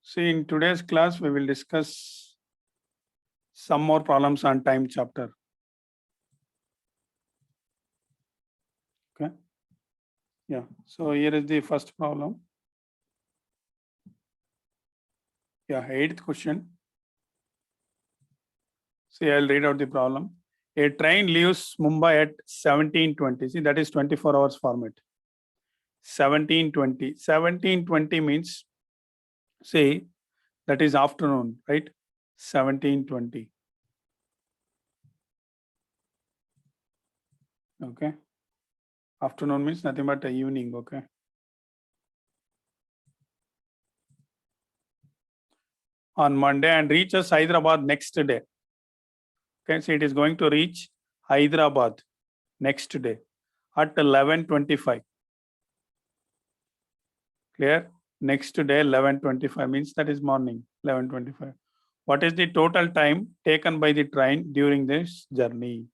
See, in today's class, we will discuss some more problems on time chapter. Okay. Yeah. So here is the first problem. Yeah, 8th question. See, I'll read out the problem. A train leaves Mumbai at 17:20. See, that is 24 hours format. 17:20. 17:20 means, see, that is afternoon, right? 17:20. Okay. Afternoon means nothing but evening. Okay. On Monday and reaches Hyderabad next day. Okay, so it is going to reach Hyderabad next day at 11:25. Clear? Next day 11:25 means that is morning 11:25. What is the total time taken by the train during this journey?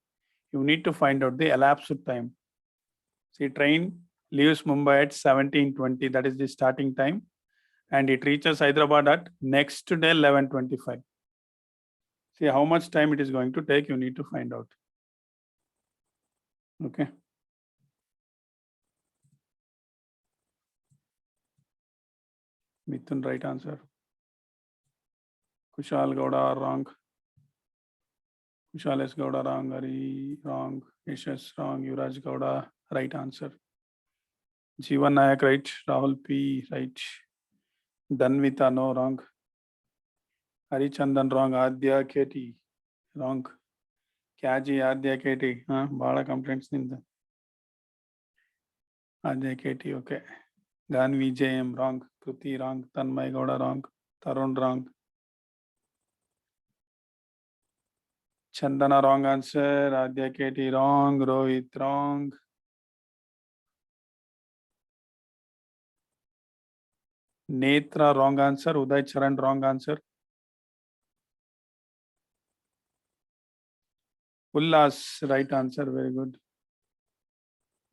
You need to find out the elapsed time. See, train leaves Mumbai at 17:20. That is the starting time, and it reaches Hyderabad at next day 11:25. See how much time it is going to take. You need to find out. Okay. Mithun, right answer. Kushal Gowda, wrong. Kushal S. Gowda, wrong. Hari, wrong. Yashas, wrong. Yuvraj Gowda, right answer. Jeevan Nayak, right. Rahul P, right. Danvita, no, wrong. Hari Chandan, wrong. Adya KT, wrong. Kyaji Adya KT, Bala complaints in the Adya KT, okay. Ganvi JM, wrong. Kruti, wrong. Tanmay Gowda, wrong. Tarun, wrong. Chandana, wrong answer. Adya KT, wrong. Rohit, wrong. Netra, wrong answer. Uday Charan, wrong answer. Ullas, right answer. Very good.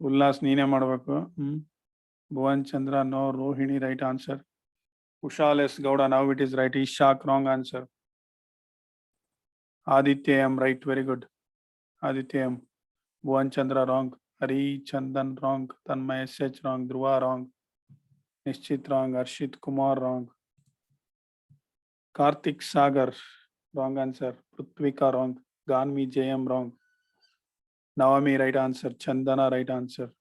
Ullas, neene madಬೇಕು. Bhuvan Chandra, no. Rohini, right answer. Kushal S. Gowda, now it is right. Ishak, wrong answer. Aditya M, right. Very good. Aditya M. Bhuvan Chandra, wrong. Hari Chandan, wrong. Tanmay SH, wrong. Dhruva, wrong. Nishchit, wrong. Arshit Kumar, wrong. Karthik Sagar, wrong answer. Prithvika, wrong. Ganvi JM, wrong. Navami, right answer. Chandana, right answer.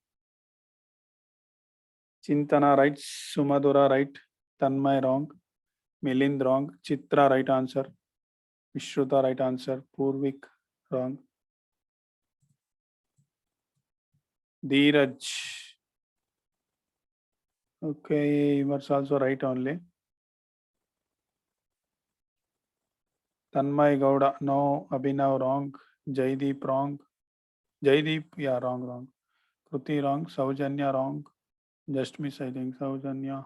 Chintana, right. Sumadura, right. Tanmay, wrong. Milind, wrong. Chitra, right answer. Vishruta, right answer. Purvik, wrong. Dheeraj. Okay, you was also right only. Tanmay Gowda, no. Abhinav, wrong. Jaideep, wrong. Jaideep, yeah, wrong. Kruti, wrong. Saujanya, wrong. Just miss, I think. Saujanya.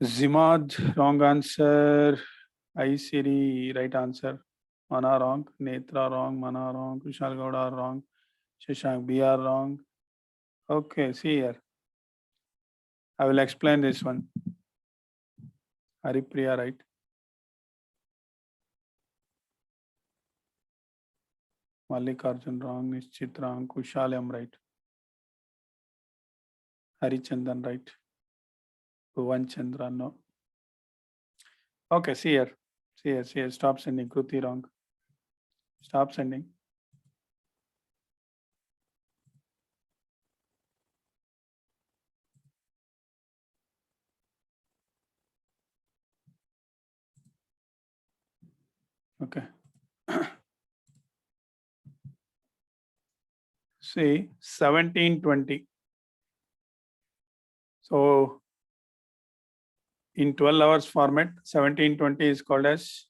Zimad, wrong answer. Aisiri, right answer. Mana, wrong. Netra, wrong. Mana, wrong. Kushal Gowda, wrong. Shashank, BR, wrong. Okay, see here. I will explain this one. Haripriya, right. Mallikarjun, wrong. Nishchit, wrong. Kushal, I'm right. Harichandan, right. Bhuvan Chandra, no. Okay, see here. See here. Stop sending. Kruti, wrong. Stop sending. Okay. See, 17:20. So, in 12 hours format, 17:20 is called as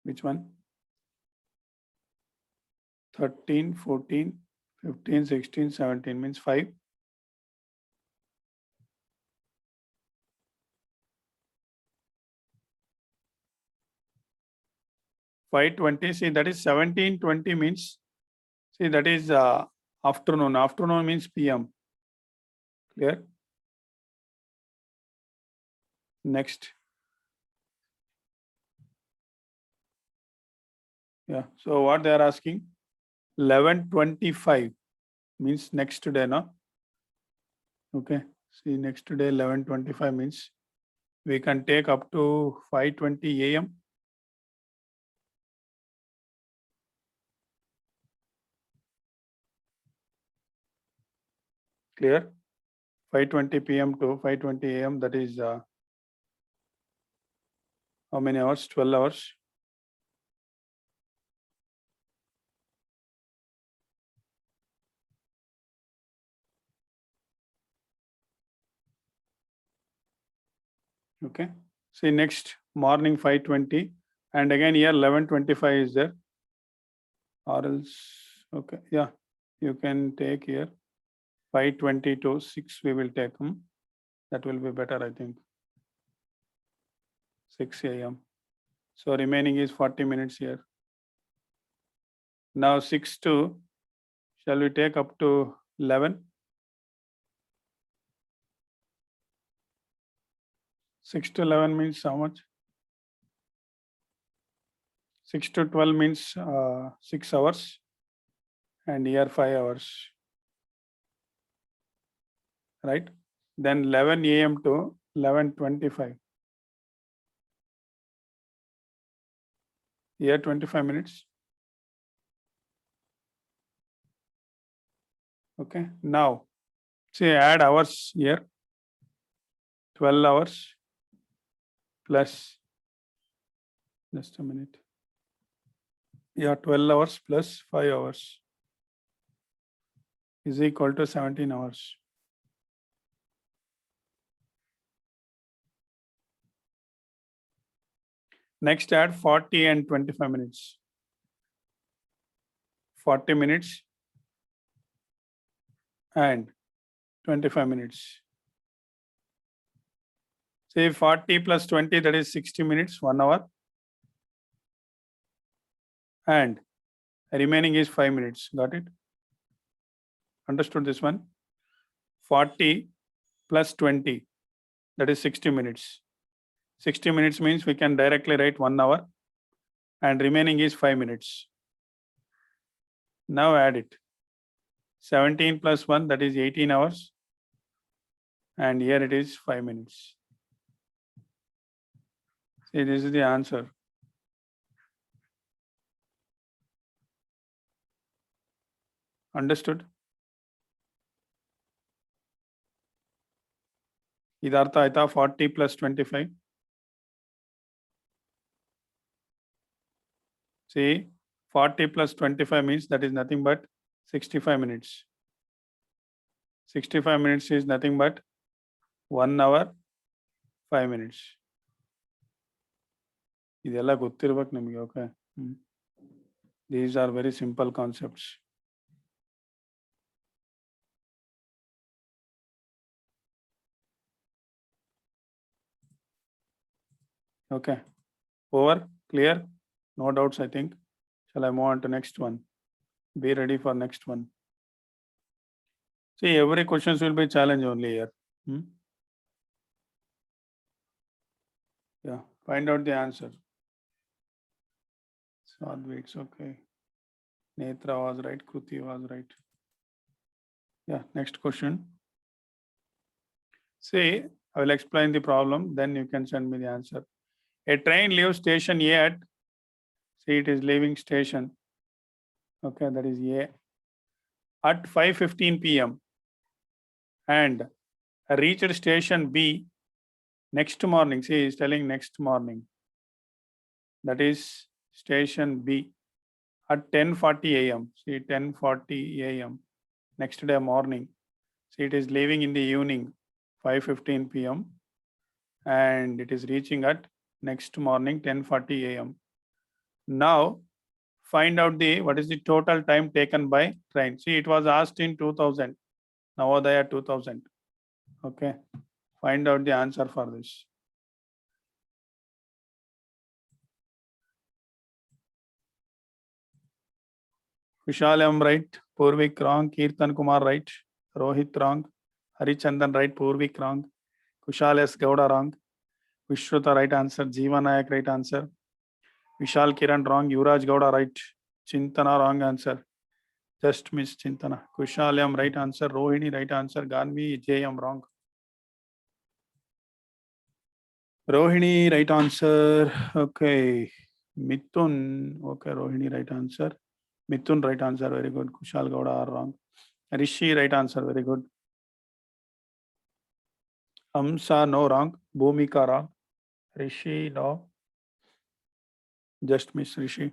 which one? 13, 14, 15, 16, 17 means 5. 5:20. See, that is 17:20 means, see, that is afternoon. Afternoon means PM. Clear? Next. Yeah. So what they are asking? 11:25 means next day, no? Okay. See, next day 11:25 means we can take up to 5:20 a.m. Clear? 5:20 p.m. to 5:20 a.m. That is how many hours? 12 hours. Okay. See, next morning 5:20 and again here 11:25 is there, or else, okay, yeah, you can take here 5:20 to 6 we will take them. That will be better, I think. 6 a.m. So remaining is 40 minutes here. Now 6 to, shall we take up to 11? 6 to 11 means how much? 6 to 12 means 6 hours and here 5 hours, right? Then 11 a.m. to 11:25. Here 25 minutes. Okay. Now, say add hours here. 12 hours plus, just a minute. Yeah, 12 hours plus 5 hours is equal to 17 hours. Next add 40 and 25 minutes. 40 minutes and 25 minutes. Say 40 plus 20, that is 60 minutes, 1 hour. And remaining is 5 minutes. Got it? Understood this one? 40 plus 20, that is 60 minutes. 60 minutes means we can directly write 1 hour and remaining is 5 minutes. Now add it. 17 plus 1, that is 18 hours. And here it is 5 minutes. See, this is the answer. Understood? Idartha aita 40 plus 25. See, 40 plus 25 means that is nothing but 65 minutes. 65 minutes is nothing but 1 hour, 5 minutes. ಇದೆಲ್ಲ ಗೊತ್ತಿರ್ಬೇಕು ನಿಮಗೆ, okay? These are very simple concepts. Okay. Over? Clear? No doubts, I think. Shall I move on to next one? Be ready for next one. See, every questions will be challenge only here. Yeah, find out the answer. Sadhvi, it's okay. Netra was right, Kruti was right. Yeah, next question. See, I will explain the problem, then you can send me the answer. A train leaves station A at, see, it is leaving station. Okay, that is A. At 5:15 p.m. and reached station B next morning. See, he is telling next morning. That is station B at 10:40 a.m. See, 10:40 a.m. next day morning. See, it is leaving in the evening, 5:15 p.m. and it is reaching at next morning, 10:40 a.m. Now, find out what is the total time taken by train. See, it was asked in 2000. Navodaya 2000. Okay. Find out the answer for this. Vishal M right, Purvik wrong, Kirtan Kumar right, Rohit wrong, Harichandan right, Purvik wrong. Kushal S. Gowda wrong. Vishruta right answer. Jeeva Nayak right answer. Vishal Kiran wrong. Yuvraj Gowda right. Chintana wrong answer. Just miss Chintana. Kushal M right answer. Rohini right answer. Ganvi JM wrong. Rohini right answer. Okay. Mithun. Okay, Rohini right answer. Mithun right answer. Very good. Kushal Gowda are wrong. Rishi right answer. Very good. Amsa no wrong. Bhumika wrong. Rishi no. Just miss Rishi.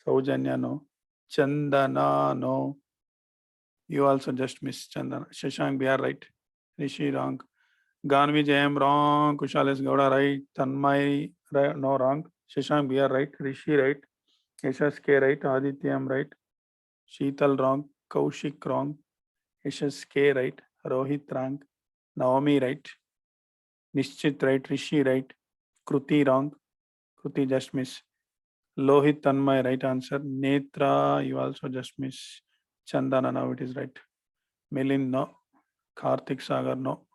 Saujanya no. Chandana no. You also just miss Chandana. Shashank BR right. Rishi wrong. Ganvi JM wrong. Kushal Gowda right. Tanmay right, no wrong. Shashank BR right. Rishi right. SSK right. Adityam right. Sheetal wrong. Kaushik wrong. SSK right. Rohit wrong. Naomi right. Nishchit right. Rishi right. Kruti wrong. Kruti just miss. Lohit Tanmay right answer. Netra you also just miss. Chandana now it is right. Milin no. Karthik Sagar no.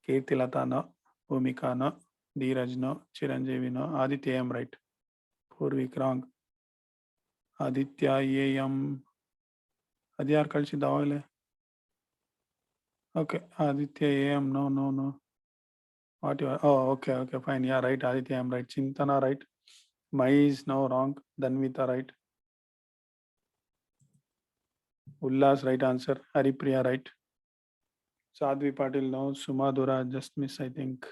Kirtilata no. Bhumika no. Dheeraj no. Chiranjeevi no. Aditya am right. Purvik wrong. Aditya AM. Adiyar ಕಳಿಸಿದ ಅವಾಗಲೇ. Okay. Aditya AM no. What you are? Oh, okay, fine. Yeah, right. Aditya am right. Chintana right. Mais no wrong. Danvita right. Ullas right answer. Haripriya right. Sadhvi Patil no. Sumadura just miss I think.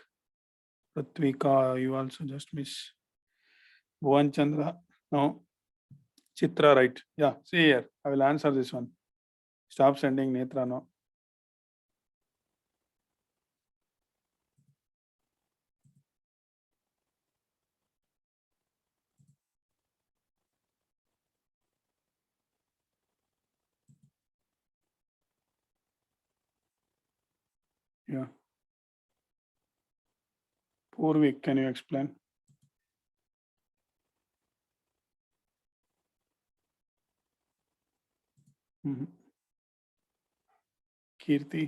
Pratvika you also just miss. Bhuvan Chandra no. Chitra right. Yeah, see here. I will answer this one. Stop sending Netra no. Yeah. Purvik, can you explain? Mhm. Kirti.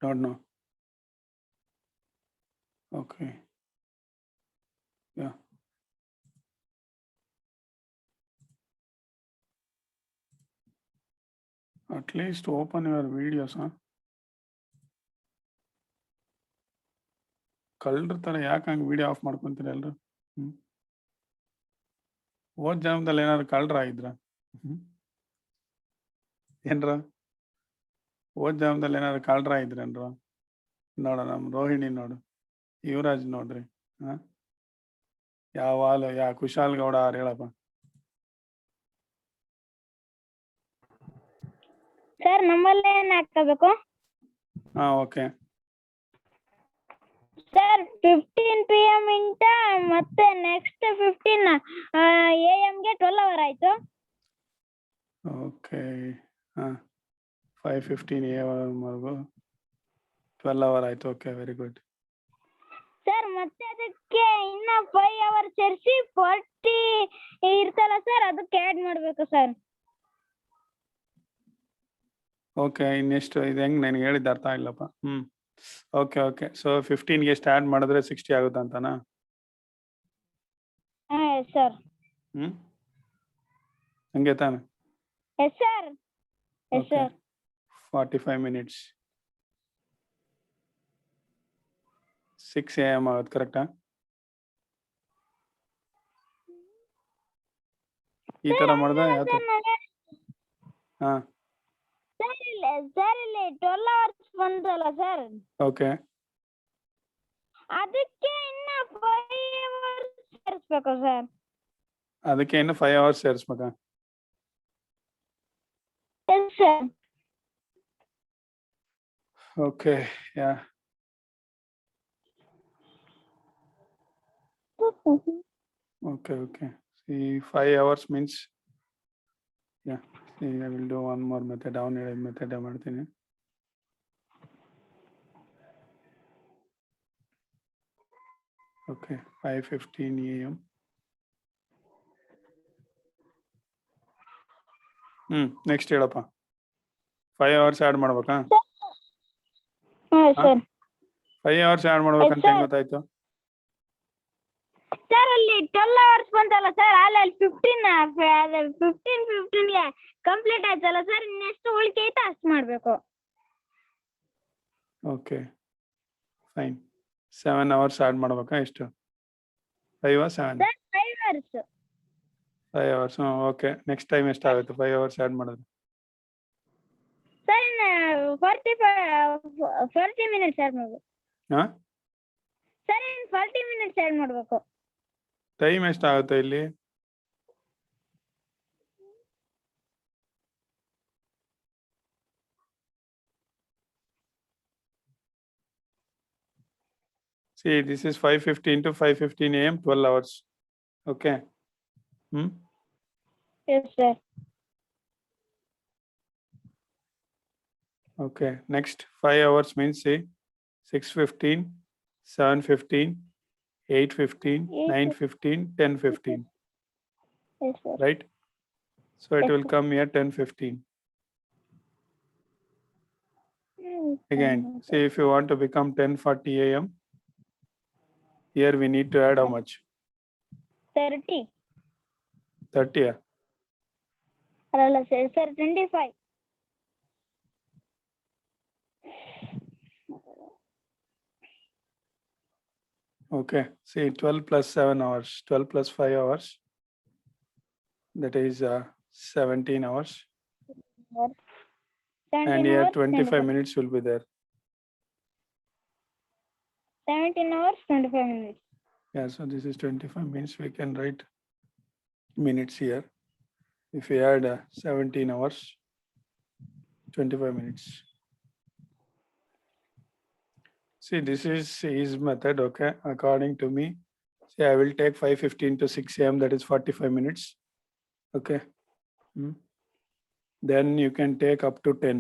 Don't know. Okay. Yeah. At least open your videos, huh? ಕಳ್ಳರ ತರ ಯಾಕೆ ಹಂಗೆ video of ಮಾಡ್ಕೊಂತೀರ ಎಲ್ರು? ಹೋದ್ ಜನ್ಮದಲ್ಲಿ ಏನಾದ್ರು ಕಳ್ಳರ ಆಗಿದ್ರ? ಏನ್ರ? ಹೋದ್ ಜನ್ಮದಲ್ಲಿ ಏನಾದ್ರು ಕಳ್ಳರ ಆಗಿದ್ರೇನ್ರ? ನೋಡ ನಮ್ ರೋಹಿಣಿ ನೋಡು, ಯುವರಾಜ್ ನೋಡ್ರಿ. ಯಾವ ಕುಶಾಲ್ ಗೌಡ ಅವ್ರು ಹೇಳಪ್ಪ. ಸರ್ ನಮ್ಮಲ್ಲೇ ಏನ್ ಹಾಕಬೇಕು? ಹಾ ಓಕೆ ಸರ್ 15 PM ಇಂದ ಮತ್ತೆ ನೆಕ್ಸ್ಟ್ 15 AM ಗೆ 12 ಅವರ್ ಆಯ್ತು. ಓಕೆ 5:15 AM ವರೆಗೂ 12 ಅವರ್ ಆಯ್ತು. Okay very good. ಸರ್ ಮತ್ತೆ ಅದಕ್ಕೆ ಇನ್ನ 5 ಅವರ್ ಸೇರಿಸಿ 40 ಇರ್ತಲ್ಲ ಸರ್, ಅದಕ್ಕೆ ಆಡ್ ಮಾಡ್ಬೇಕು ಸರ್. ಓಕೆ ಇನ್ನೆಷ್ಟು ಇದು ಹೆಂಗ್ ನನಗೆ ಹೇಳಿದ್ದು ಅರ್ಥ ಆಗಿಲ್ಲಪ್ಪ. ಓಕೆ ಸೊ 15ಗೆ ಸ್ಟಾರ್ಟ್ ಮಾಡಿದ್ರೆ 60 ಆಗುತ್ತೆ ಅಂತನಾ? ಸರ್ ಹಂಗೆ ತಾನೆ? Yes sir. 45 minutes 6 AM ಆಗುತ್ತೆ ಕರೆಕ್ಟಾ? ಈ ತರ ಮಾಡಿದ್ರೆ ಯಾವ ಹಾ ಸರ್ ಇಲ್ಲಿ 12 ಅವರ್ಸ್ ಬಂದಲ್ಲ ಸರ್. ಓಕೆ ಅದಕ್ಕೆ ಇನ್ನ 5 ಅವರ್ಸ್ ಸೇರಿಸ್ಬೇಕು ಸರ್. ಅದಕ್ಕೆ ಇನ್ನು 5 hours ಸೇರಿಸ್ಬೇಕಾ? Yes sir. Okay yeah okay see 5 hours means yeah see I will do one more method. down here method ಮಾಡ್ತೀನಿ. okay 5:15 AM ನೆಕ್ಸ್ಟ್ ಹೇಳಪ್ಪ. 5 hours ಆ್ಯಡ್ ಮಾಡ್ಬೇಕಾ? ಹಾಂ ಸರ್. 5 hours ಆ್ಯಡ್ ಮಾಡ್ಬೇಕಂತ sir. ಹೆಂಗ್ ಗೊತ್ತಾಯ್ತು? ಸರ್ ಅಲ್ಲಿ 12 hours ಬಂತಲ್ಲ ಸರ್, ಅಲ್ಲಿ 15 ಕಂಪ್ಲೀಟ್ ಆಯ್ತಲ್ಲ ಸರ್, ನೆಕ್ಸ್ಟ್ ಉಳಿಕೈತೆ ಅಷ್ಟು ಮಾಡಬೇಕು. Okay fine. 7 hours ಆ್ಯಡ್ ಮಾಡ್ಬೇಕಾ? ಎಷ್ಟು? 5 or 7? Sir 5 hours. 5 hours. Okay. Next time ಎಷ್ಟಾಗುತ್ತೆ 5 hours ಆ್ಯಡ್ ಮಾಡಿದ್ರೆ? ಸರ್ 40 ಮಿನಿಟ್ಸ್ ಆ್ಯಡ್ ಮಾಡಬೇಕು. ಹಾಂ, ಸರ್ 40 ಮಿನಿಟ್ಸ್ ಆ್ಯಡ್ ಮಾಡಬೇಕು. ಟೈಮ್ ಎಷ್ಟಾಗುತ್ತೆ ಇಲ್ಲಿ? See, this is 5:15 to 5:15 AM, 12 hours. Okay. Yes, sir. Okay. Next 5 hours means say 6:15, 7:15, 8:15, 9:15, 10:15. Yes, sir. Right? So it Yes, will sir. come here 10:15. Again, see if you want to become 10:40 AM, here we need to add how much? 30. 30. ಅಲ್ಲ sir 25. Okay. See 12 plus 7 hours, 12 plus 5 hours. That is 17 hours. 17 And here hours, 25 minutes will be there. 17 hours, 25 minutes. Yeah, so this is 25 minutes. We can write minutes here. If we add 17 hours, 25 minutes. See, this is his method, okay? According to me, see, I will take 5:15 to 6 AM, that is 45 minutes. Okay. Then you can take up to 10.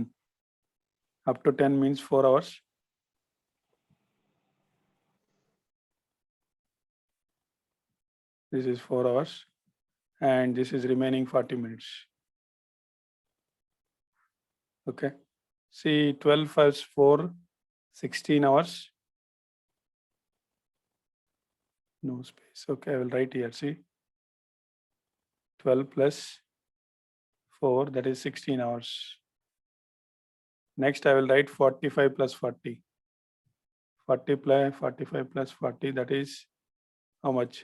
Up to 10 means 4 hours. This is 4 hours. And this is remaining 40 minutes. Okay. See, 12 plus 4, 16 hours. No space. Okay, I will write here. See, 12 plus 4, that is 16 hours. Next, I will write 45 plus 40. 40 plus 45 plus 40, that is how much?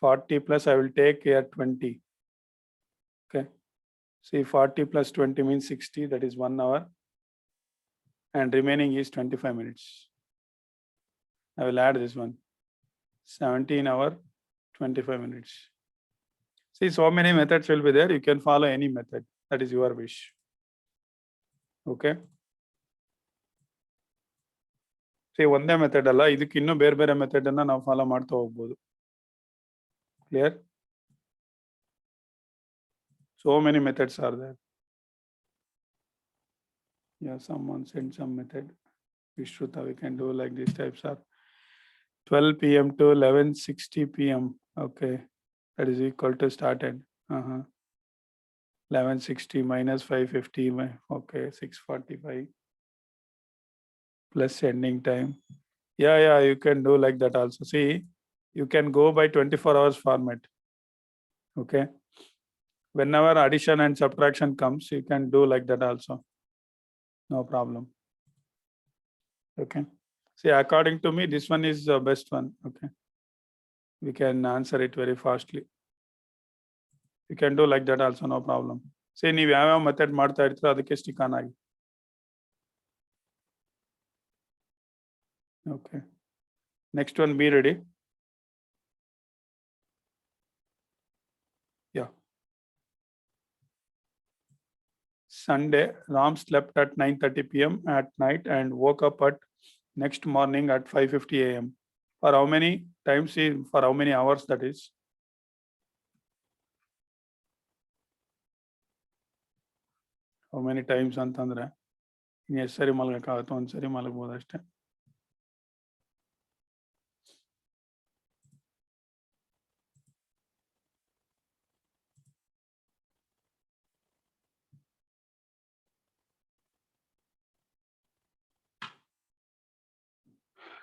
40 plus I will take here 20. Okay. See, 40 plus 20 means 60, that is 1 hour. And remaining is 25 minutes. I will add this one. 17 hour, 25 minutes. See, so many methods will be there. You can follow any method. That is your wish. Okay. See, ಒಂದೇ method ಅಲ್ಲ, ಇದಕ್ಕೆ ಇನ್ನೂ ಬೇರೆ ಬೇರೆ method ಅನ್ನ ನಾವು follow ಮಾಡ್ತಾ ಹೋಗ್ಬೋದು. Clear? So many methods are there. Yeah, someone sent some method. Vishruta, we can do like these types are 12 PM to 11:60 PM. Okay, that is equal to started. 11:60 minus 5:50. Okay, 6:45 plus ending time. Yeah, you can do like that also. See, you can go by 24 hours format. Okay. Whenever addition and subtraction comes, you can do like that also. No problem. Okay. See, according to me, this one is the best one. Okay. We can answer it very fastly. You can do like that also, no problem. See, ನೀವು ಯಾವ method ಮಾಡ್ತಾ ಇರ್ತೀರೋ ಅದಕ್ಕೆ stick on ಆಗಿ. Okay. Next one, be ready. Yeah. Sunday, Ram slept at 9:30 PM at night and woke up at next morning at 5:50 AM. For how many times? For how many hours that is? How many times ಅಂತಂದ್ರೆ ಇನ್ನು ಎಷ್ಟು ಸರಿ ಮಲಗಕ್ಕಾಗುತ್ತೆ? ಒಂದ್ಸರಿ ಮಲಗ್ಬೋದು ಅಷ್ಟೇ.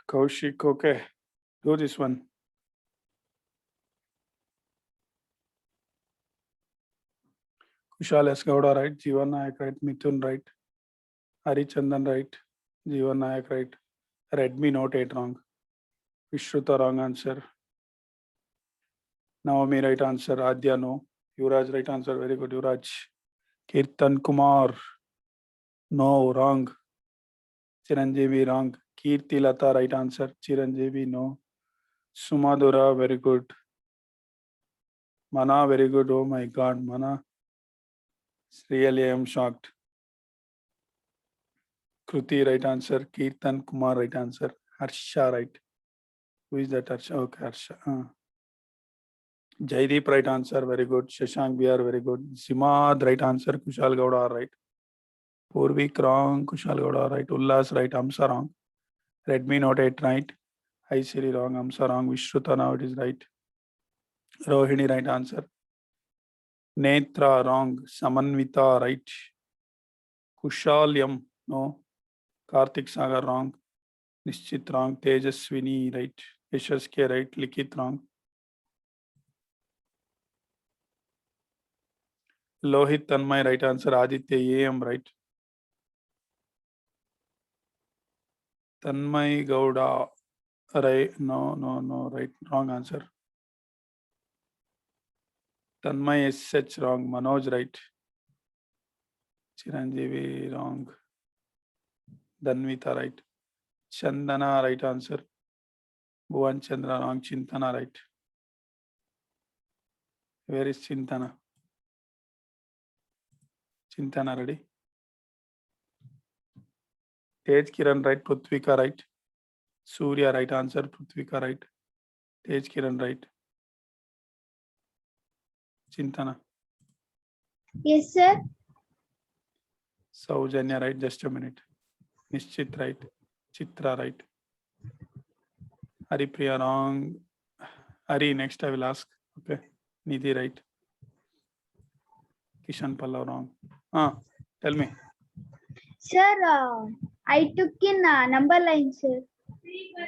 Kaushik, okay. Do this one. Kushal S. Gowda, right? Jeevan Nayak, right? Mithun, right? Harichandan, right? Jeevan Nayak, right? Redmi Note 8, wrong. Vishruta, wrong answer. Naomi, right answer. Adya, no. Yuvraj, right answer. Very good, Yuvraj. Kirtan Kumar, no, wrong. Chiranjeevi, wrong. Kirti Lata, right answer. Chiranjeevi, no. Sumadura, very good. Mana, very good. Oh my God, Mana. Really, I am shocked. Kruti, right answer. Kirtan Kumar, right answer. Harsha, right. Who is that Harsha? Okay, Harsha. Jaideep, right answer. Very good. Shashank BR, very good. Simad, right answer. Kushal Gowda, right. Purvik, wrong. Kushal Gowda, right. Ullas, right. Amsa, wrong. Redmi Note 8, right. Aisiri, wrong. Amsa, wrong. Vishruta, now it is right. Rohini, right answer. Netra, wrong. Samanvita, right. Kushalyam, no. Karthik Sagar, wrong. Nishchit, wrong. Tejaswini, right. Yashas K, right. Likit, wrong. Lohit Tanmay, right answer. Aditya AM, right. Tanmay Gowda, right. No, right. Wrong answer. Tanmay SH, wrong. Manoj, right. Chiranjeevi, wrong. Danvita, right. Chandana, right answer. Bhuvan Chandra, wrong. Chintana, right. Where is Chintana? Chintana, ready. Tej Kiran, right. Prithvika, right. Surya, right answer. Prithvika, right. Tej Kiran, right. Chintana. Yes, sir. Saujanya, right. Just a minute. Nishchit, right. Chitra, right. Haripriya, wrong. Hari, next I will ask. Okay. Nidhi, right. Kishan Pallav, wrong. Tell me. Sir, I took in number line, sir.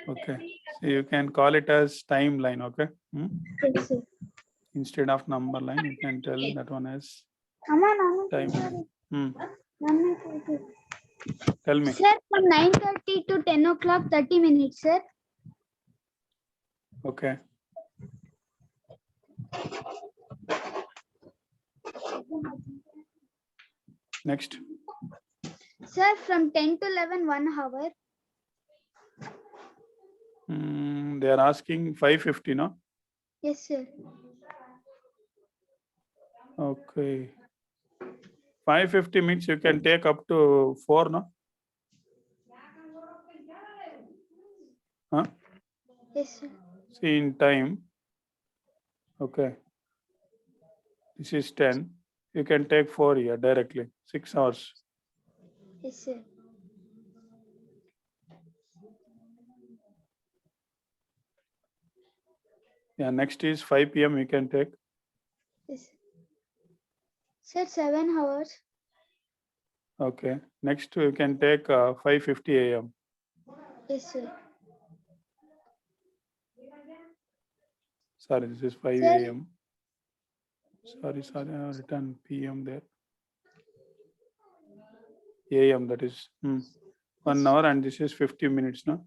Okay. So you can call it as timeline. Okay. Yes, sir. Instead of number line, you can tell that one as Amma, timeline. Nana. Tell me. Sir, from 9:30 to 10 o'clock, 30 minutes, sir. Okay. Next. Sir, from 10 to 11, 1 hour. They are asking 550, no? Yes, sir. Okay. 550 means you can take up to 4, no? Huh? Yes, sir. See in time. Okay. This is 10. You can take 4 here directly. 6 hours. Yes, sir. Yeah, next is 5 p.m. you can take. Yes. Sir, 7 hours. Okay. Next you can take 5:50 a.m. Yes, sir. Sorry, this is 5 Sir. a.m. Sorry, I have written p.m. there. A.m. that is 1 hour and this is 50 minutes, no?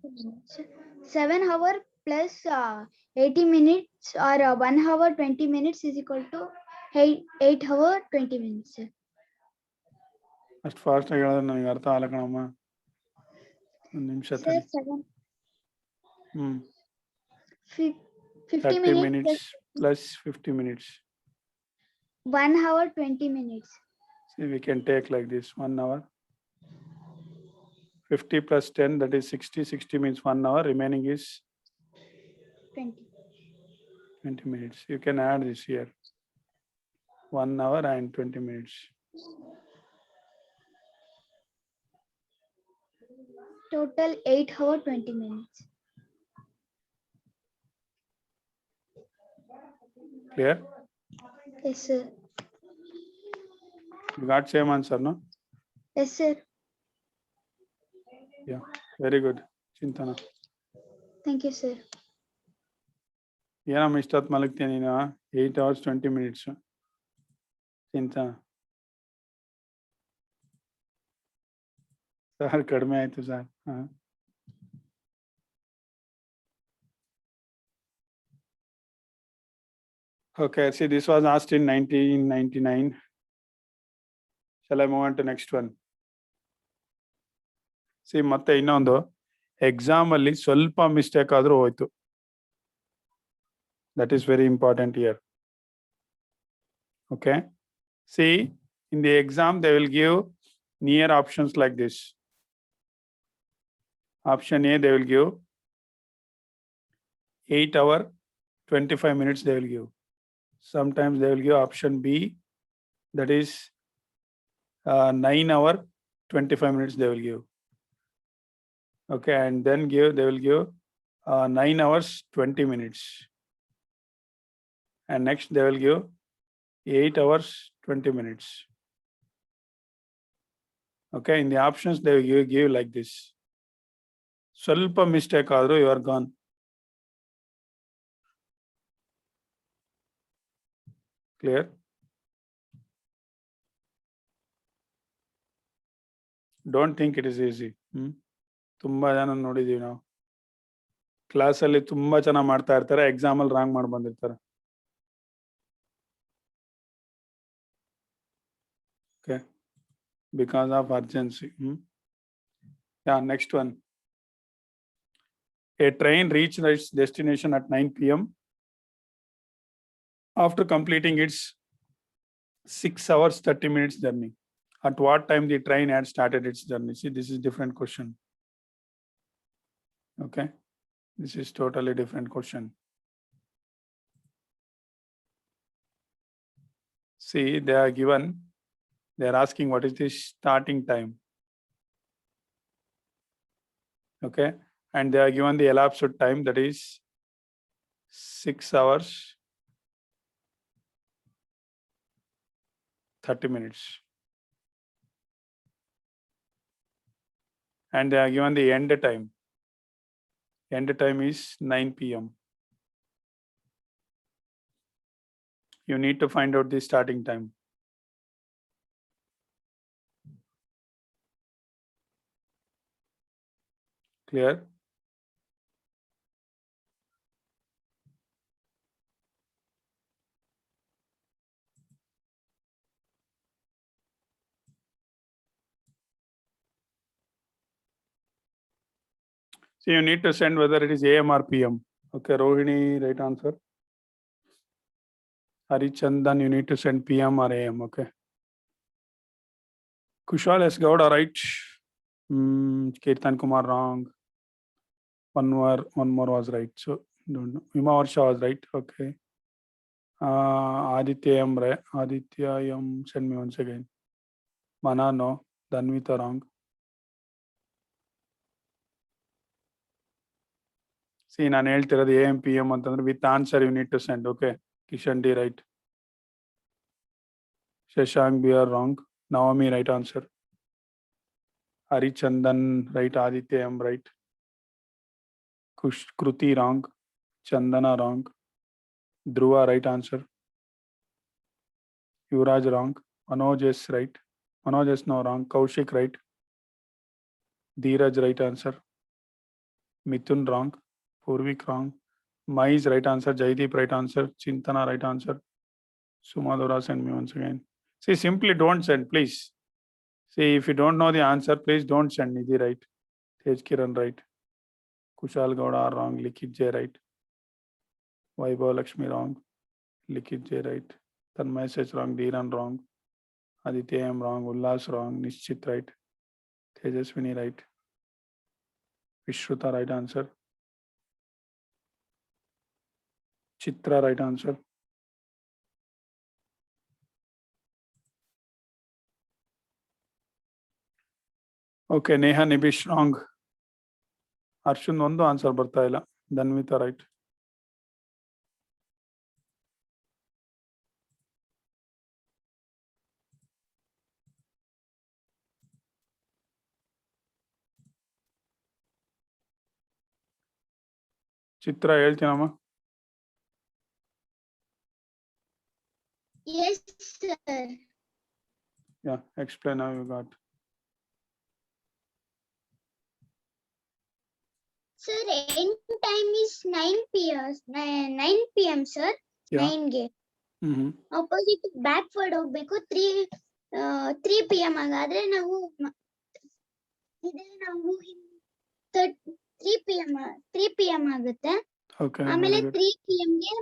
7 hour plus 80 minutes or 1 hour 20 minutes is equal to 8 hour 20 minutes, sir. ಅಷ್ಟು fast ಆಗಿ ಹೇಳಿದ್ರೆ ನನಗೆ ಅರ್ಥ ಆಗಲ್ಲ ಕಣಮ್ಮ. ಒಂದು ನಿಮಿಷ Sir, ತಡಿ. 50 30 minutes minutes plus 50 minutes. 1 hour 20 minutes. See, we can take like this 1 hour. 50 plus 10, that is 60. 60 means 1 hour. Remaining is 20 minutes. You can add this here. 1 hour and 20 minutes. Total 8 hour 20 minutes. Clear? Yes, sir. You got same answer, no? Yes, sir. Yeah, very good. Chintana. Thank you, sir. ಏನಮ್ಮ ಇಷ್ಟೊತ್ತು ಮಲಗ್ತೀಯ ನೀನು? 8 hours 20 minutes. ಚಿಂತ sir ಕಡಿಮೆ ಆಯ್ತು sir. Okay, see, this was asked in 1999. Shall I move on to next one? See, ಮತ್ತೆ ಇನ್ನೊಂದು exam ಅಲ್ಲಿ ಸ್ವಲ್ಪ mistake ಆದ್ರೂ ಹೋಯ್ತು. That is very important here. Okay. See, in the exam, they will give near options like this. Option A, they will give 8 hour, 25 minutes they will give. Sometimes they will give option B, that is 9 hour, 25 minutes they will give. Okay, and then they will give 9 hours, 20 minutes. And next they will give 8 hours, 20 minutes. Okay, in the options they will give like this. ಸ್ವಲ್ಪ mistake ಆದ್ರೂ you are gone. Clear? Don't think it is easy. ತುಂಬಾ ಜನ ನೋಡಿದೀವಿ ನಾವು. ಕ್ಲಾಸಲ್ಲಿ ತುಂಬಾ ಚೆನ್ನಾಗಿ ಮಾಡ್ತಾ ಇರ್ತಾರೆ, ಎಕ್ಸಾಮ್ ಅಲ್ಲಿ ರಾಂಗ್ ಮಾಡಿ ಬಂದಿರ್ತಾರೆ. Okay, because of urgency. Yeah, next one. A train reached its destination at 9 p.m. after completing its 6 hours 30 minutes journey. At what time the train had started its journey? See, this is different question. Okay, this is totally different question. See, they are asking what is the starting time. Okay, and they are given the elapsed time, that is 6 hours 30 minutes. And they are given the end time. End time is 9 p.m. You need to find out the starting time. Clear? So you need to send whether it is AM or PM. Okay, Rohini, right answer. Harichandan, you need to send PM or AM. Okay. Kushal S. Gowda, right? Kirtan Kumar, wrong. One more was right. So don't know. Hima Varsha was right. Okay. Aditya M. Aditya M. Send me once again. Mana, no. Danvita, wrong. See, ನಾನು ಹೇಳ್ತಿರೋದು AM PM ಅಂತಂದ್ರೆ with answer you need to send. Okay. Kishan D, right. Shashank B are wrong. Navami, right answer. Harichandan, right. Aditya M, right. Kruti, wrong. Chandana, wrong. Dhruva, right answer. Yuvraj, wrong. Manoj is right. Manoj is no wrong. Kaushik, right. Dheeraj, right answer. Mithun, wrong. Purvik, wrong. Mais, right answer. Jaideep, right answer. Chintana, right answer. Sumadura, send me once again. See, simply don't send, please. See, if you don't know the answer, please don't send. Nidhi, right. Tej Kiran, right. Kushal Gowda, wrong. Likhit J, right. Vaibhav Lakshmi, wrong. Likhit J, right. Tanmay Sech, wrong. Dhiran, wrong. Aditya M, wrong. Ullas, wrong. Nishchit, right. Tejaswini, right. Vishruta, right answer. Chitra, right answer. Okay, Neha Nibish, wrong. Arshun, ಒಂದು answer ಬರ್ತಾ ಇಲ್ಲ. Dhanvita, right. Chitra ಹೇಳ್ತೀನಮ್ಮ. Yes, sir. Yeah, explain how you got. Sir, end time is 9 p.m. 9 p.m. sir. Yeah. 9 ಗೆ Mm-hmm. Opposite backward ಹೋಗ್ಬೇಕು. 3 p.m. ಆಗಾದ್ರೆ ನಾವು ಇದೇ ನಾವು 3 p.m. ಆಗುತ್ತೆ. Okay. ಆಮೇಲೆ very good. 3 p.m. ಗೆ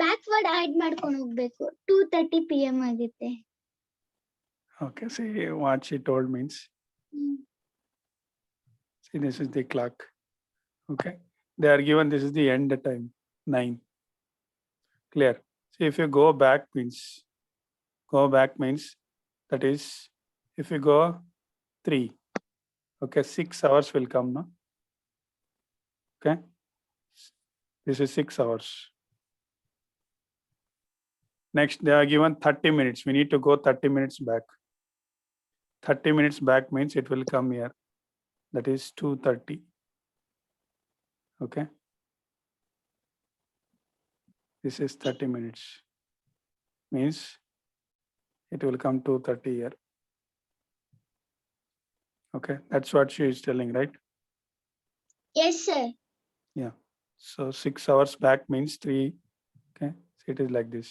ಬ್ಯಾಕ್ವರ್ಡ್ ಆಡ್ ಮಾಡ್ಕೊಂಡು ಹೋಗ್ಬೇಕು. 2:30 p.m. ಆಗುತ್ತೆ. Okay. See what she told means. See, this is the clock. Okay. They are given this is the end time 9. Clear. See, if you go back means that is if you go 3. Okay, 6 hours will come now. Okay. This is 6 hours. Next, they are given 30 minutes. We need to go 30 minutes back. 30 minutes back means it will come here. That is 2:30. Okay. This is 30 minutes. Means it will come 2:30 here. Okay. That's what she is telling, right? Yes, sir. Yeah. So 6 hours back means 3. Okay. So it is like this.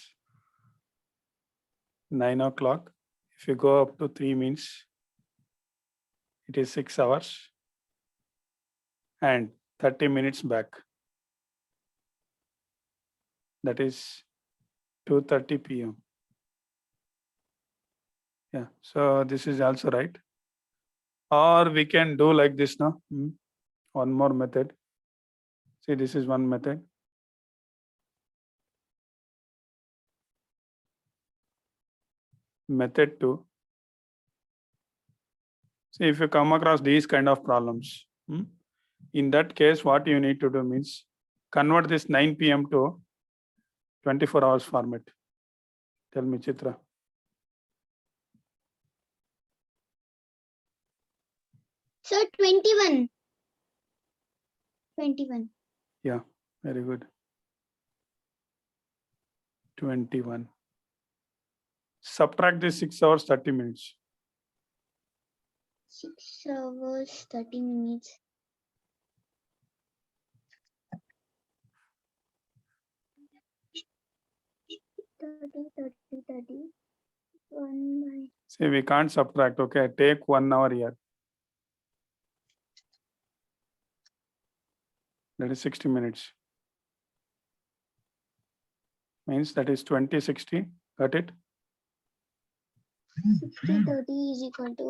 9 o'clock. If you go up to 3 means it is 6 hours. And 30 minutes back. That is 2:30 p.m. Yeah. So this is also right. Or we can do like this now. One more method. See, this is one method. Method 2. See, if you come across these kind of problems, in that case, what you need to do means convert this 9 p.m. to 24 hours format. Tell me, Chitra. So 21. 21. Yeah, very good. 21. Subtract this 6 hours, 30 minutes. 6 hours, 30 minutes. 30. 1 by. See, we can't subtract. Okay, take 1 hour here. That is 60 minutes. Means that is 20, 60. Got it? 60, 30 is equal to.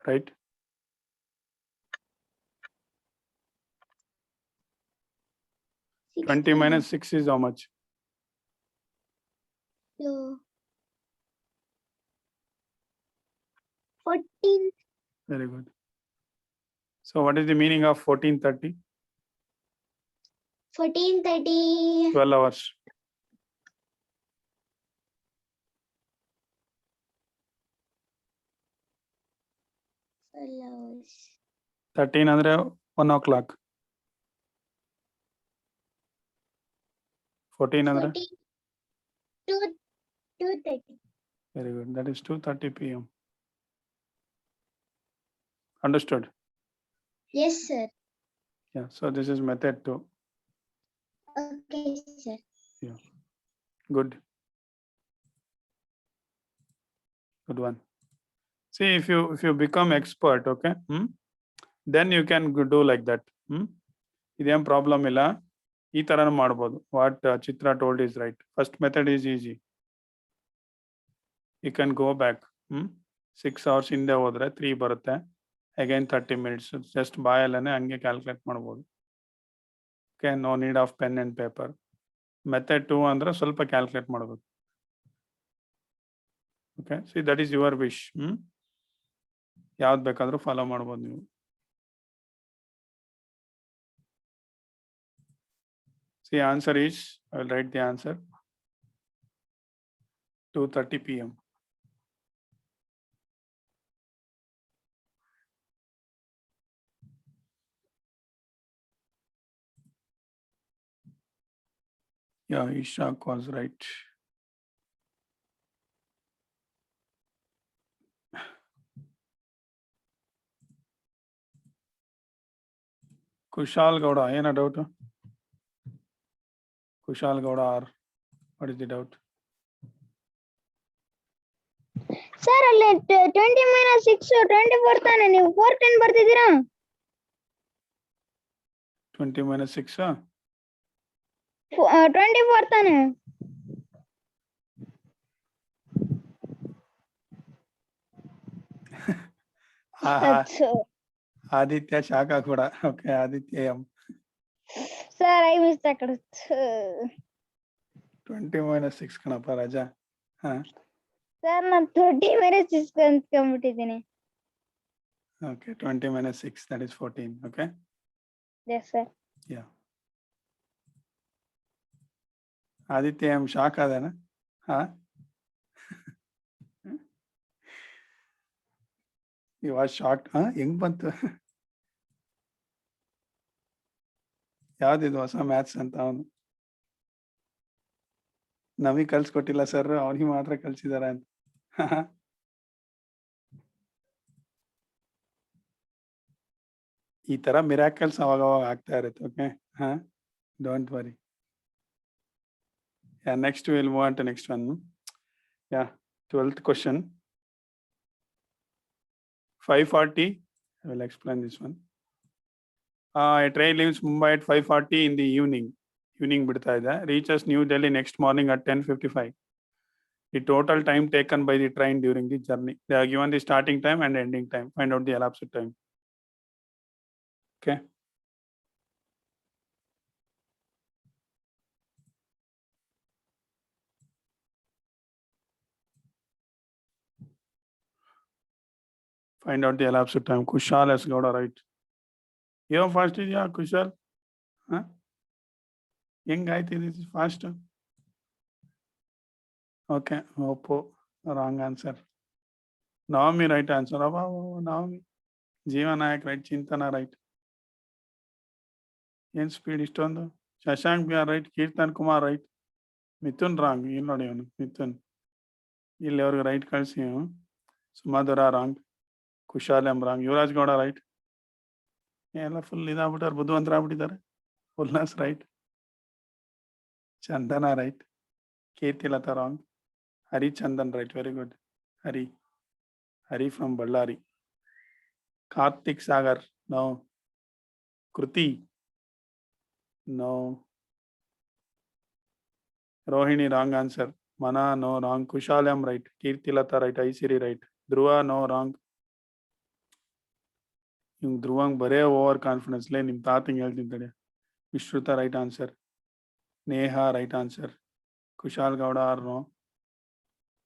Right? 20 minus 6 is how much? So 14. Very good. So what is the meaning of 14:30? 14:30. 12 hours. Hours. 13 andre 1 o'clock. 14 andre? 2:30. Very good. That is 2:30 p.m. Understood? Yes, sir. Yeah. So this is method 2. Okay, sir. Yeah. Good. Good one. See, if you become expert, okay, then you can do like that. Idem problem illa. Ee tarana madabodu. What Chitra told is right. First method is easy. You can go back. 6 hours ಹಿಂದೆ ಹೋದ್ರೆ 3 ಬರುತ್ತೆ. Again 30 minutes. Just ಬಾಯಲ್ಲೇ ಹಂಗೆ calculate ಮಾಡ್ಬೋದು. Okay, no need of pen and paper. Method 2 ಅಂದ್ರೆ ಸ್ವಲ್ಪ calculate ಮಾಡಬೇಕು. Okay, see, that is your wish. ಯಾವ್ದು ಬೇಕಾದ್ರೂ ಫಾಲೋ ಮಾಡ್ಬೋದು ನೀವು. See, answer is, I will write the answer. 2:30 p.m. Yeah, Ishaq was right. Kushal Gowda, any doubt? Kushal Gowda, or what is the doubt? Sir ಅಲ್ಲಿ 20 - 6 24 ತಾನೆ, ನೀವು 410 ಬರ್ತಿದ್ದೀರಾ? 20 minus 6, 24 ತಾನೆ. Aditya Shaka Kuda. Okay, Aditya M. Sir I miss ಅಕಡೆ. 20 minus 6 ಕಣಪ್ಪ Raja. Sir ನಾನು 20 - 6 ಅಂದ್ಕೊಂಡ್ಬಿಟ್ಟಿದ್ದೀನಿ. Okay, 20 minus 6, that is 14. Okay. Yes, sir. Yeah. Aditya M. Shock adana? You was shocked? ಹೆಂಗ್ ಬಂತು? ಯಾವ್ದಿದು ಹೊಸ ಮ್ಯಾಥ್ಸ್ ಅಂತ ಅವನು? ನಮಗೆ ಕಲ್ಸ್ಕೊಟ್ಟಿಲ್ಲ ಸರ್, ಅವನಿಗೆ ಮಾತ್ರ ಕಲ್ಸಿದಾರೆ ಅಂತ. ಈ ತರ ಮಿರಾಕಲ್ಸ್ ಅವಾಗ ಆಗ್ತಾ ಇರುತ್ತೆ. Okay, don't worry. Yeah, next we'll move on to next one. Yeah, 12th question. 5:40. I will explain this one. A train leaves Mumbai at 5:40 in the evening. Evening ಬಿಡ್ತಾ ಇದೆ. Reaches New Delhi next morning at 10:55. The total time taken by the train during the journey. They are given the starting time and ending time. Find out the elapsed time. Okay. Find out the elapsed time. Kushal has got a right. Your first is, yeah, Kushal. Young guy, this is fast. Okay, Oppo, wrong answer. Naomi, right answer. Naomi. Jeeva Nayak, right. Chintana, right. In speed is on the Shashank, we are right. Kirtan Kumar, right. Mithun, wrong. You know, Mithun. You'll ever right, Kalsi. Sumadura, wrong. Kushalam, wrong. Yuvraj Gowda, right. Yeah, full Lida Butter, Budhuantra Buddha. Fullness, right. Chandana, right. Kirtilata, wrong. Hari Chandan, right. Very good. Hari from Ballari. Karthik Sagar, no. Kruti, no. Rohini, wrong answer. Mana, no, wrong. Kushalam, right. Kirtilata, right. Aisiri, right. Dhruva, no, wrong. Yung Dhruvang bare over confidence le nim tating ಹೇಳ್ತಿದ್ದಾರೆ. Vishruta, right answer. Neha, right answer. Kushal Gowda, or no.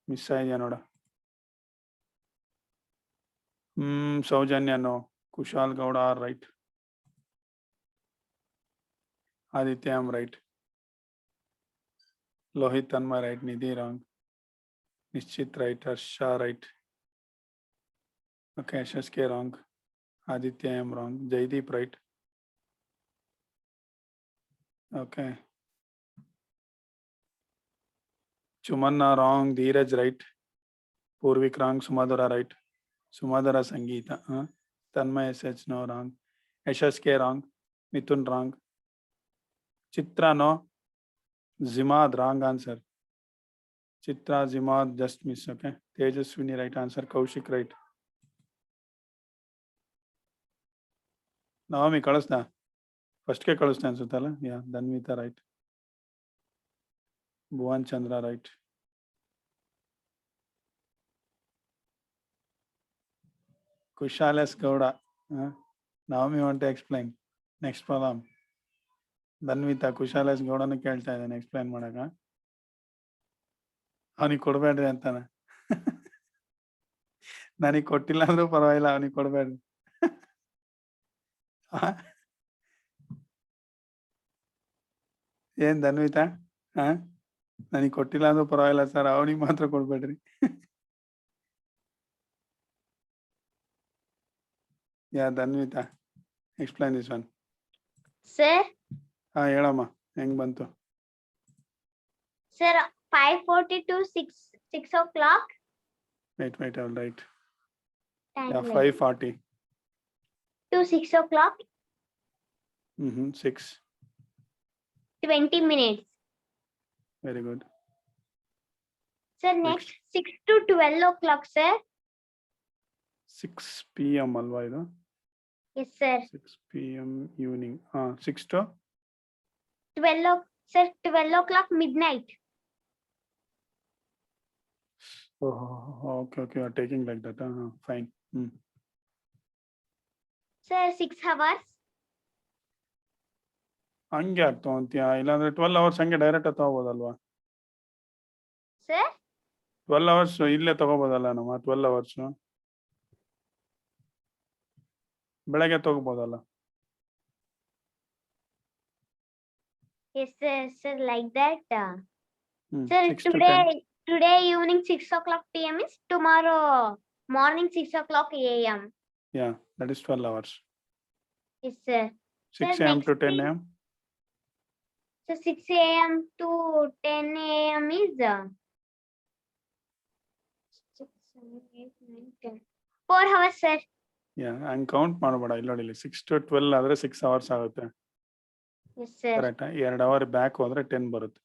Miss idea noda. Saujanya, no. Kushal Gowda, are right. Aditya, I'm right. Lohit Tanma, right. Nidhi, wrong. Nishchit, right. Harsha, right. Okay, SSK, wrong. Aditya, I'm wrong. Jaideep, right. Okay. Chumanna, wrong. Dheeraj, right. Purvik, wrong. Sumadura, right. Sumadura, Sangeeta. Tanmay, SH, no, wrong. SSK, wrong. Mithun, wrong. Chitra, no. Zimad, wrong answer. Chitra, Zimad, just miss. Okay. Tejaswini, right answer. Kaushik, right. Naomi, kalasna. First ke kalasna ansutala. Yeah, Danvita, right. Bhuvan Chandra, right. Kushalas Gowda. Naomi, want to explain. Next problem. Danvita, Kushalas Gowda na ಕೇಳ್ತಾ ಇದ್ದಾನೆ explain ಮಾಡಾಕ. ಅವನಿಗೆ ಕೊಡಬೇಡ್ರಿ ಅಂತಾನೆ. ನನಗೆ ಕೊಟ್ಟಿಲ್ಲ ಅಂದ್ರೂ ಪರವಾಗಿಲ್ಲ, ಅವನಿಗೆ ಕೊಡಬೇಡ್ರಿ. ಏನ್ ಧನ್ವಿತಾ ಹಾ ನನಗೆ ಕೊಟ್ಟಿಲ್ಲ ಅಂದ್ರೂ ಪರವಾಗಿಲ್ಲ ಸರ್, ಅವನಿಗೆ ಮಾತ್ರ ಕೊಡ್ಬೇಡ್ರಿ. ಯಾ Dhanvita explain this one. Sir, ಹಾ ಹೇಳಮ್ಮ, ಹೆಂಗ್ ಬಂತು? sir, 5:40 to 6 o'clock. Wait, all right. Time Yeah, like 5:40. to 6 o'clock, 6. 20 minutes. Very good. Sir, next 6 to 12 o'clock, sir. 6 p.m. ಅಲ್ವಾ ಇದು? Yes, sir. 6 p.m. evening. 6 to 12 sir, 12 o'clock midnight. okay, you are taking like that. Fine. Sir, 6 hours. ಹಂಗೆ ಯಾಕೆ ತಗೊಂತೀಯ? ಇಲ್ಲಾಂದ್ರೆ 12 hours ಹಂಗೆ direct ತಗೋಬೋದಲ್ವಾ? Sir, 12 hours ಇಲ್ಲೇ ತಗೋಬೋದಲ್ಲ ನಮ್ಮ 12 hours ಬೆಳಗ್ಗೆ ತಗೋಬೋದಲ್ಲ? yes, sir, like that. Hmm, Sir, 6 to 10. today evening 6 o'clock PM is tomorrow morning 6 o'clock AM. Yeah, that is 12 hours. Yes, sir. 6 Sir, a.m. to next 10 a.m. So 6 AM to 10 AM is 6, 7, 8, 9, 10. 4 hours, sir. Yeah, ಹಂಗೆ count ಮಾಡಬೇಡ. ಇಲ್ಲ ನೋಡಿ, 6 to 12 ಆದ್ರೆ 6 hours ಆಗುತ್ತೆ. Yes, sir. Correct. 2 hour back ಹೋದ್ರೆ 10 ಬರುತ್ತೆ.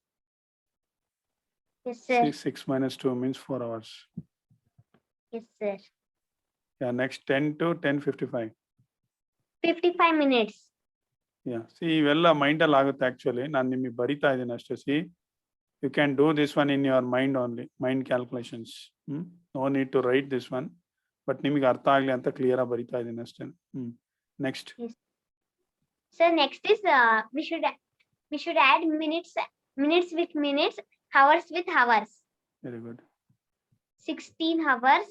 Yes, sir. 6 minus 2 means 4 hours. Yes, sir. Yeah, next 10 to 10:55. 55 minutes. Yeah, see, ಇವೆಲ್ಲ ಮೈಂಡಲ್ಲಿ ಆಗುತ್ತೆ ಆಕ್ಚುಲಿ. ನಾನು ನಿಮಗೆ ಬರಿತಾ ಇದ್ದೀನಿ ಅಷ್ಟೇ. See you can do this one in your mind only, mind calculations. No need to write this one, but ನಿಮಗೆ ಅರ್ಥ ಆಗಲಿ ಅಂತ ಕ್ಲಿಯರ್ ಆಗಿ ಬರಿತಾ ಇದ್ದೀನಿ ಅಷ್ಟೇ. Next. So next is we should add minutes with minutes, hours with hours. Very good. 16 hours.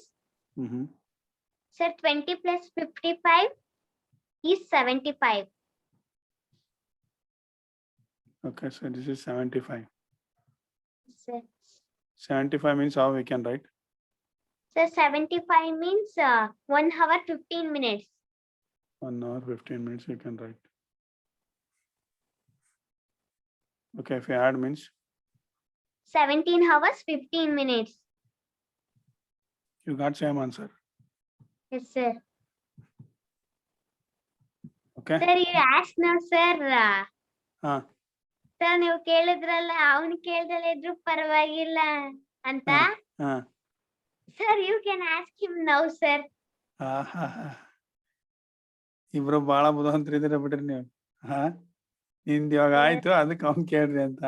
Sir, 20 plus 55 is 75. Okay, so this is 75. Sir, 75 means how we can write? sir, 75 means 1 hour 15 minutes. 1 hour 15 minutes you can write. Okay, if you add means 17 hours 15 minutes. you got same answer. Yes, sir. Okay. Sir, you asked now, sir. ಹಾ Sir, ನೀವು ಕೇಳಿದ್ರಲ್ಲ, ಅವನು ಕೇಳ್ದಲ್ಲ ಇದ್ರು ಪರವಾಗಿಲ್ಲ ಅಂತ. ಹಾ Sir, you can ask him now, sir. ಇಬ್ರು ಬಹಳ ಬುದ್ಧಿವಂತರಿದ್ದೀರ ಬಿಡ್ರಿ ನೀವು. ನಿಂದ್ ಇವಾಗ ಆಯ್ತು, ಅದಕ್ಕೆ ಅವ್ನ್ ಕೇಳ್ರಿ ಅಂತ.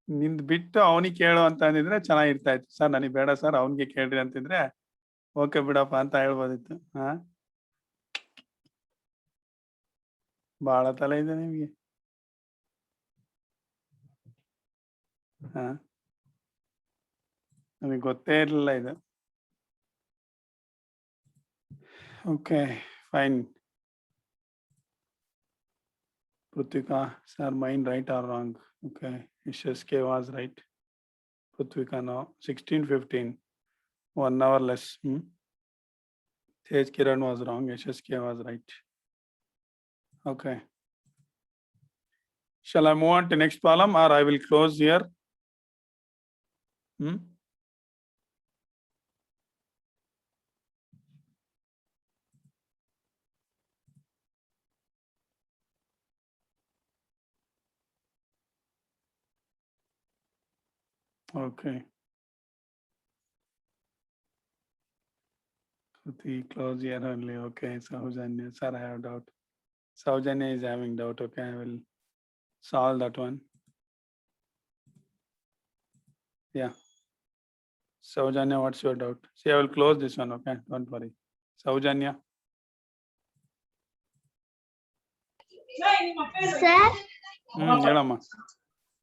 ನಿಂದ್ ಬಿಟ್ಟು ಅವನಿಗೆ ಕೇಳು ಅಂತ ಅಂದಿದ್ರೆ ಚೆನ್ನಾಗಿರ್ತಾ ಇತ್ತು. ಸರ್ ನನಗೆ ಬೇಡ ಸರ್, ಅವನಿಗೆ ಕೇಳ್ರಿ ಅಂತಿದ್ರೆ ಓಕೆ ಬಿಡಪ್ಪ ಅಂತ ಹೇಳ್ಬೋದಿತ್ತು. ಬಹಳ ತಲೆ ಇದೆ ನಿಮ್ಗೆ. ನಮಗೆ ಗೊತ್ತೇ ಇರಲಿಲ್ಲ ಇದು. Okay fine. Prithvika, sir, mine right or wrong? Okay, SSK was right. Prithvika now 16:15, 1 hour less. Tej Kiran was wrong. SSK was right. Okay. Shall I move on to next column or I will close here? Okay. Kruti, close here only. Okay. Saujanya, sir, I have doubt. Saujanya is having doubt. Okay, I will solve that one. Yeah. Saujanya, what's your doubt? See, I will close this one. Okay, don't worry. Saujanya. Sir, ಹೇಳಮ್ಮ.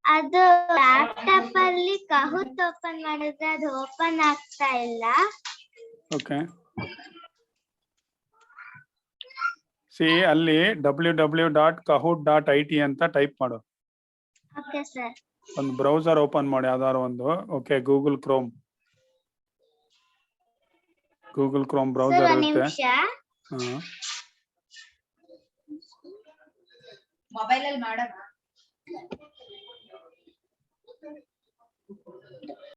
ಅದು laptop ಅಲ್ಲಿ ಕಹುತ್ open ಮಾಡಿದ್ರೆ ಅದು open ಆಗ್ತಾ ಇಲ್ಲ. Okay. C ಅಲ್ಲಿ www.kahoot.it ಅಂತ type ಮಾಡು. Okay, sir. ಒಂದು ಬ್ರೌಸರ್ ಓಪನ್ ಮಾಡಿ ಯಾವ್ದಾದ್ರು ಒಂದು. Okay, Google Chrome Sir, browser one ಇರುತ್ತೆ. ನಿಮಿಷ. ಹಾ, ಮೊಬೈಲ್ ಅಲ್ಲಿ ಮಾಡೋ